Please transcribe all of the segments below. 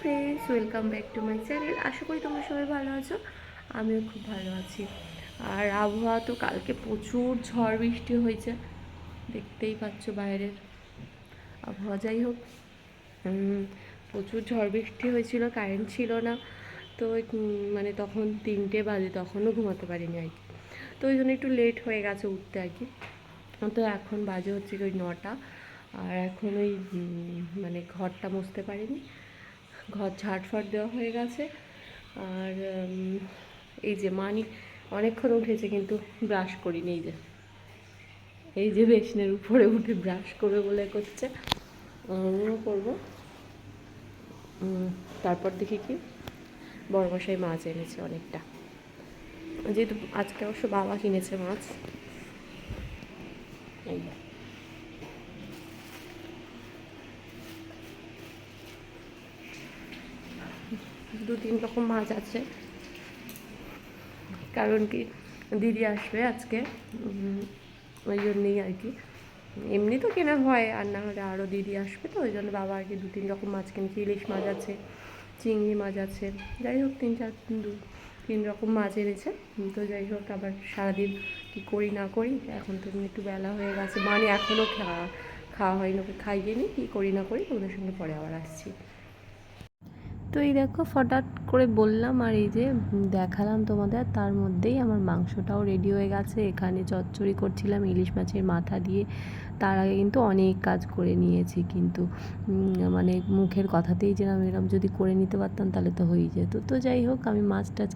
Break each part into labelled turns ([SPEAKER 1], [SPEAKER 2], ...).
[SPEAKER 1] Friends, welcome back to my channel. আশা করি তোমরা সবাই ভালো আছো, আমিও খুব ভালো আছি। আর আবহাওয়া তো কালকে প্রচুর ঝড় বৃষ্টি হয়েছে, দেখতেই পাচ্ছ বাইরের আবহাওয়া। যাই হোক, প্রচুর ঝড় বৃষ্টি হয়েছিল, কারেন্ট ছিল না। তো মানে তখন 3টে বাজে, তখনও ঘুমাতে পারিনি আর কি। তো ওই জন্য একটু লেট হয়ে গেছে উঠতে আর কি। তো এখন বাজে হচ্ছে ওই 9টা। আর এখন ওই মানে ঘরটা মুছতে পারিনি, ঘর ঝাড়ফাট দেওয়া হয়ে গেছে। আর এই যে মানি অনেকক্ষণ উঠেছে কিন্তু ব্রাশ করিনি। এই যে বেসিনের উপরে উঠে ব্রাশ করবে বলে করছে, আমিও করবো। তারপর দেখি কি বড়মশাই মাছ এনেছে অনেকটা, যেহেতু আজকে অবশ্য বাবা কিনেছে মাছ। এই 2-3 রকম মাছ আছে, কারণ কি দিদি আসবে আজকে, ওই জন্যেই আর কি। এমনি তো কেনা হয়, আর না হলে আরও দিদি আসবে, তো ওই জন্য বাবা আর কি 2-3 রকম মাছ কিনেছে। ইলিশ মাছ আছে, চিংড়ি মাছ আছে, যাই হোক 3 রকম মাছ এনেছে। তো যাই হোক, আবার সারাদিন কী করি না করি, এখন তো একটু বেলা হয়ে গেছে, মানে এখনও খাওয়া হয়নি, ওকে খাইয়ে নিই, কী করি না করি ওদের সঙ্গে পরে আবার আসছি। তো এই দেখো, ফটাট করে বললাম আর এই যে দেখালাম তোমাদের, তার মধ্যেই আমার মাংসটাও রেডি হয়ে গেছে। এখানে চচ্চড়ি করছিলাম ইলিশ মাছের মাথা দিয়ে। তার আগে কিন্তু অনেক কাজ করে নিয়েছি, কিন্তু মানে মুখের কথাতেই এরম যদি করে নিতে পারতাম তাহলে তো হয়েই যেত। তো যাই হোক, আমি মাছ টাছ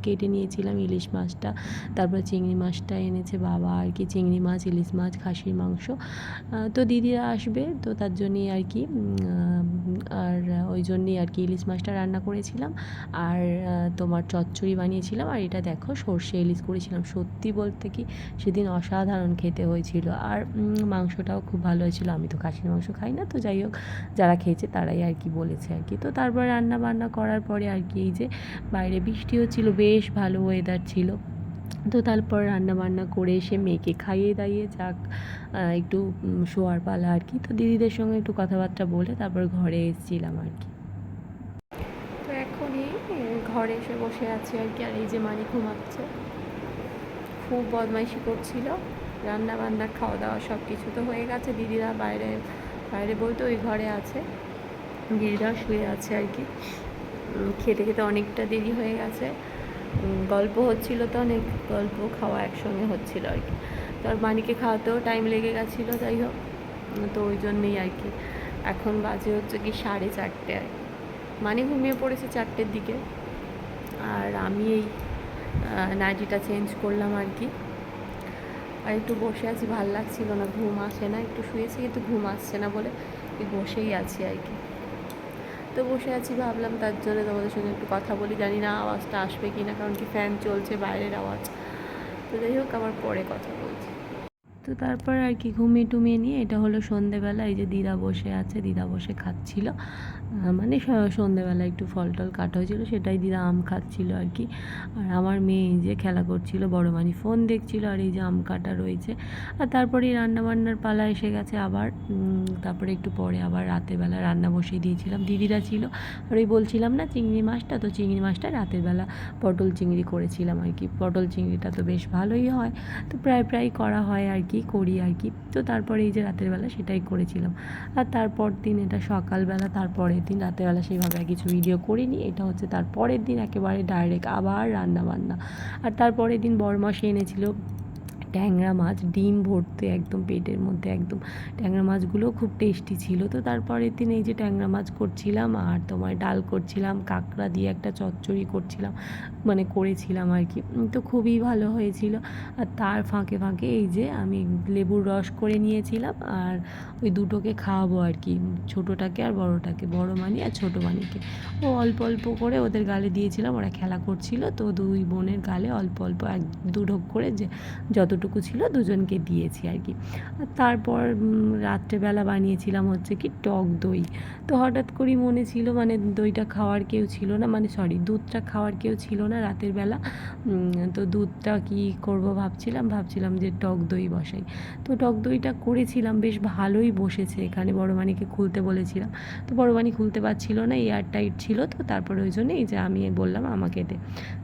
[SPEAKER 1] কেটে নিয়েছিলাম, ইলিশ মাছটা। তারপর চিংড়ি মাছটা এনেছে বাবা আর কি, চিংড়ি মাছ, ইলিশ মাছ, খাসির মাংস। তো দিদিরা আসবে, তো তার জন্যই আর কি, আর ওই জন্যই আর কি ইলিশ মাছটা রান্না করেছিলাম। আর তোমার চচ্চড়ি বানিয়েছিলাম। আর এটা দেখো, সর্ষে ইলিশ করেছিলাম। সত্যি বলতে কি সেদিন অসাধারণ খেতে হয়েছিল, আর মাংসটাও খুব ভালো হয়েছিল। আমি তো খাসির মাংস খাই না, তো যাই হোক, যারা খেয়েছে তারাই আর কি বলেছে আর কি। তো তারপর রান্না বান্না করার পরে আর কি, এই যে বাইরে বৃষ্টি হচ্ছিল, বেশ ভালো ওয়েদার ছিল। তো তারপর রান্না বান্না করে এসে মেয়েকে খাইয়ে দাইয়ে যাক একটু শোয়ার পালা আর কি। তো দিদিদের সঙ্গে একটু কথাবার্তা বলে তারপর ঘরে এসেছিলাম আর কি। তো এখনই ঘরে এসে বসে আছি আর কি। আর এই যে মানি ঘুমাচ্ছে, খুব বদমাইশি করছিল। রান্না বান্না, খাওয়া দাওয়া সব কিছু তো হয়ে গেছে। দিদিরা বাইরে বাইরে বলতে ওই ঘরে আছে, দিদিরা শুয়ে আছে আর কি। খেতে খেতে অনেকটা দেরি হয়ে গেছে, গল্প হচ্ছিল, তো অনেক গল্প খাওয়া একসঙ্গে হচ্ছিল আর কি। তো আর মানিকে খাওয়াতেও টাইম লেগে গেছিলো। যাই হোক, তো ওই জন্যেই আর কি। এখন বাজে হচ্ছে কি 4:30 আর কি। মানি ঘুমিয়ে পড়েছে 4টের দিকে, আর আমি এই নাইটিটা চেঞ্জ করলাম আর কি। আর একটু বসে আছি, ভাল লাগছিল না, ঘুম আসে না। একটু শুয়েছি কিন্তু ঘুম আসছে না বলে বসেই আছি আর কি। তো বসে আছি, ভাবলাম তার জন্য তোমাদের সঙ্গে একটু কথা বলি। জানি না আওয়াজটা আসবে কি না, কারণ কি ফ্যান চলছে, বাইরের আওয়াজ। তো যাই হোক, আবার পরে কথা বলছি। তো তারপর আর কি ঘুমিয়ে টুমিয়ে নিয়ে, এটা হলো সন্ধেবেলা। এই যে দিদা বসে আছে, দিদা বসে খাচ্ছিল, মানে সন্ধেবেলা একটু ফল টল কাটা হয়েছিল, সেটাই দিদা আম খাচ্ছিল আর কি। আর আমার মেয়ে এই যে খেলা করছিল, বড় মানি ফোন দেখছিল, আর এই যে আম কাটা রয়েছে। আর তারপরে রান্নাবান্নার পালা এসে গেছে আবার। তারপরে একটু পরে আবার রাতের বেলা রান্না বসিয়ে দিয়েছিলাম, দিদিরা ছিল। আর ওই বলছিলাম না চিংড়ি মাছটা, তো চিংড়ি মাছটা রাতের বেলা পটল চিংড়ি করেছিলাম আর কি। পটল চিংড়িটা তো বেশ ভালোই হয়, তো প্রায় করা হয় আর কি, করি আর কি। তো তারপরে এই যে রাতের বেলা সেটাই করেছিলাম। আর তারপর দিন এটা সকালবেলা, তারপরের দিন রাতেরবেলা সেইভাবে আর কিছু ভিডিও করিনি। এটা হচ্ছে তারপরের দিন একেবারে ডাইরেক্ট আবার রান্না বান্না। আর তারপরের দিন বড়মাসি এনেছিল ট্যাংরা মাছ, ডিম ভরতে একদম পেটের মধ্যে একদম। ট্যাংরা মাছগুলো খুব টেস্টি ছিল। তো তারপরের দিন এই যে ট্যাংরা মাছ করছিলাম, আর তোমার ডাল করছিলাম, কাঁকড়া দিয়ে একটা চচ্চড়ি করছিলাম, মানে করেছিলাম আর কি। তো খুবই ভালো হয়েছিল। আর তার ফাঁকে ফাঁকে এই যে আমি লেবুর রস করে নিয়েছিলাম, আর ওই দুটোকে খাওয়াবো আর কি, ছোটোটাকে আর বড়োটাকে, বড় মানি আর ছোটো মানিকে। ও অল্প অল্প করে ওদের গালে দিয়েছিলাম, ওরা খেলা করছিল, তো দুই বোনের গালে অল্প অল্প 1-2 ঢোক করে যে যতটুকু যতটুকু ছিল দুজনকে দিয়েছি আর কি। আর তারপর রাত্রেবেলা বানিয়েছিলাম হচ্ছে কি টক দই। তো হঠাৎ করেই মনে ছিল, মানে দইটা খাওয়ার কেউ ছিল না, মানে সরি দুধটা খাওয়ার কেউ ছিল না রাতের বেলা। তো দুধটা কি করব ভাবছিলাম যে টক দই বসাই। তো টক দইটা করেছিলাম, বেশ ভালোই বসেছে। এখানে বড় মানিকে খুলতে বলেছিলাম, তো বড় মানি খুলতে পারছিল না, এয়ার টাইট ছিল। তো তারপর ওই জন্য এই যে আমি বললাম আমাকে দে।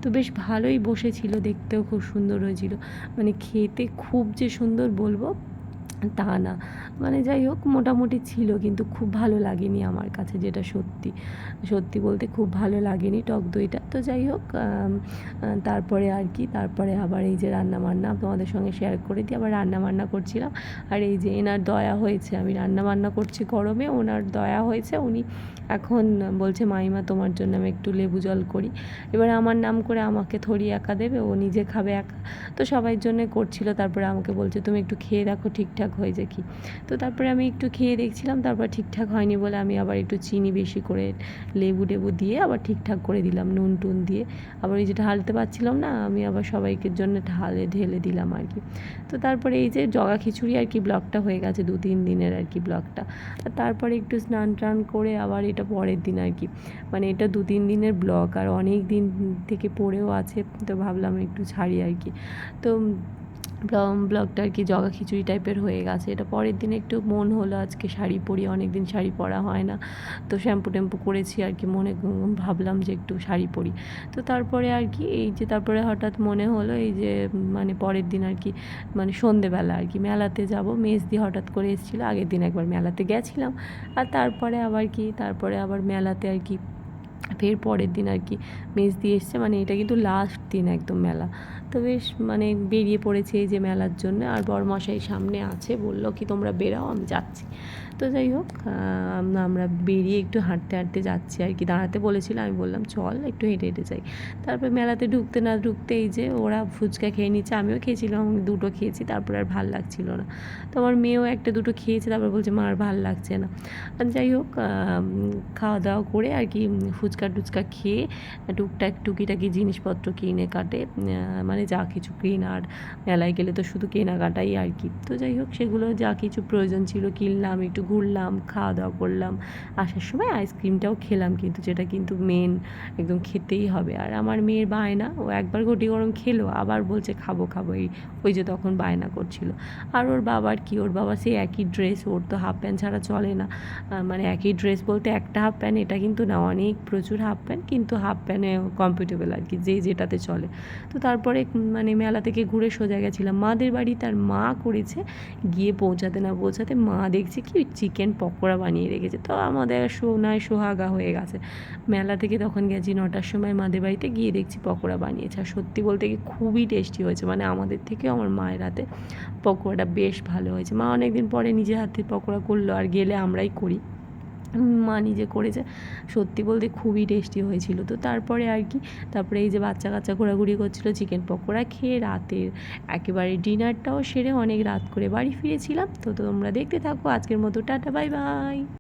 [SPEAKER 1] তো বেশ ভালোই বসেছিল, দেখতেও খুব সুন্দর হয়েছিল। মানে খেতে খুব যে সুন্দর বলবো তা না, মানে যাই হোক মোটামুটি ছিল, কিন্তু খুব ভালো লাগেনি আমার কাছে, যেটা সত্যি সত্যি বলতে খুব ভালো লাগেনি টক দইটা। তো যাই হোক তারপরে আর কি, তারপরে আবার এই যে রান্নাবান্না তোমাদের সঙ্গে শেয়ার করে দিই, আবার রান্নাবান্না করছিলাম। আর এই যে এনার দয়া হয়েছে, আমি রান্নাবান্না করছি গরমে, ওনার দয়া হয়েছে, উনি এখন বলছে মাইমা তোমার জন্য আমি একটু লেবু জল করি। এবার আমার নাম করে আমাকে থরি একা দেবে, ও নিজে খাবে একা, তো সবার জন্য করছিল। তারপরে আমাকে বলছে তুমি একটু খেয়ে দেখো ঠিকঠাক হয়েছে কি। তো তারপরে আমি একটু খেয়ে দেখছিলাম, তারপর ঠিকঠাক হয়নি বলে আমি আবার একটু চিনি বেশি করে লেবু টেবু দিয়ে আবার ঠিকঠাক করে দিলাম, নুন টুন দিয়ে। আবার এই যে ঢালতে পারছিলাম না, আমি আবার সবাইকে জন্য ঢেলে দিলাম আর কি। তো তারপরে এই যে জগা খিচুড়ি আর কি ব্লগটা হয়ে গেছে, 2-3 দিনের আর কি ব্লগটা। আর তারপরে একটু স্নান টান করে আবার এটা পরের দিন আর কি, মানে এটা 2-3 দিনের ব্লগ, আর অনেক দিন থেকে পড়েও আছে, তো ভাবলাম একটু ছাড়ি আর কি। তো ব্লগটা আর কি জগা খিচুড়ি টাইপের হয়ে গেছে। এটা পরের দিন একটু মন হলো আজকে শাড়ি পরি, অনেক দিন শাড়ি পরা হয় না, তো শ্যাম্পু ট্যাম্পু করেছি আর কি, মনে ভাবলাম যে একটু শাড়ি পরি। তো তারপরে আর কি এই যে তারপরে হঠাৎ মনে হলো এই যে মানে পরের দিন আর কি, মানে সন্ধেবেলা আর কি মেলাতে যাব, মেজদি হঠাৎ করে এসেছিলো, আগের দিন একবার মেলাতে গেছিলাম, আর তারপরে আবার মেলাতে আর কি ফের পরের দিন আর কি মেজদি এসছে, মানে এটা কিন্তু লাস্ট দিন একদম মেলা। তো বেশ মানে বেরিয়ে পড়েছে এই যে মেলার জন্য, আর বড়মশাই সামনে আছে, বললো কি তোমরা বেরাও আমি যাচ্ছি। তো যাই হোক আমরা বেরিয়ে একটু হাঁটতে হাঁটতে যাচ্ছি আর কি, দাঁড়াতে বলেছিল, আমি বললাম চল একটু হেঁটে হেঁটে যাই। তারপর মেলাতে ঢুকতে না ঢুকতে এই যে ওরা ফুচকা খেয়ে নিচ্ছে, আমিও খেয়েছিলাম, আমি 2টো খেয়েছি, তারপর আর ভাল লাগছিল না। তো আমার মেয়েও 1-2টো খেয়েছে, তারপর বলছে মা আর ভাল লাগছে না। আর যাই হোক খাওয়া দাওয়া করে আর কি ফুচকা টুচকা খেয়ে টুকটাক টুকিটাকি জিনিসপত্র কিনে কাটে, মানে যা কিছু কেনার, মেলায় গেলে তো শুধু কেনাকাটাই আর কি। তো যাই হোক সেগুলো যা কিছু প্রয়োজন ছিল কিনলাম, একটু ঘুরলাম, খাওয়া দাওয়া করলাম, আসার সময় আইসক্রিমটাও খেলাম, কিন্তু যেটা কিন্তু মেন একদম খেতেই হবে। আর আমার মেয়ের বায়না, ও একবার ঘটি গরম খেলো, আবার বলছে খাবো খাবো, ওই যে তখন বায়না করছিল। আর ওর বাবার কি, ওর বাবা সেই একই ড্রেস, ওর তো হাফ প্যান্ট ছাড়া চলে না, মানে একই ড্রেস বলতে একটা হাফ প্যান্ট, এটা কিন্তু না, অনেক প্রচুর হাফ প্যান্ট, কিন্তু হাফ প্যান্টে কমফোর্টেবল আর কি, যেটাতে চলে। তো তারপরে মানে মেলা থেকে ঘুরে সোজা গেছিলাম মাদের বাড়ি, তার মা করেছে, গিয়ে পৌঁছাতে না পৌঁছাতে মা দেখছে কি চিকেন পকোড়া বানিয়ে রেখেছে। তো আমাদের সোনায় সোহাগা হয়ে গেছে। মেলা থেকে তখন গেছি 9টার সময় মাদের বাড়িতে, গিয়ে দেখছি পকোড়া বানিয়েছে, আর সত্যি বলতে কি খুবই টেস্টি হয়েছে, মানে আমাদের থেকেও আমার মায়ের হাতে পকোড়াটা বেশ ভালো হয়েছে। মা অনেক দিন পরে নিজের হাতে পকোড়া করলো, আর গেলে আমরাই করি, মা নিজে করেছে, সত্যি বলতে খুবই টেস্টি হয়েছিল। তো তারপরে আর কি, তারপরে এই যে বাচ্চা কাচ্চা ঘোরাঘুরি করছিল, চিকেন পকোড়া খেয়ে রাতের একেবারে ডিনারটাও সেরে অনেক রাত করে বাড়ি ফিরেছিলাম। তো তোমরা দেখতে থাকো, আজকের মতো টাটা বাই বাই।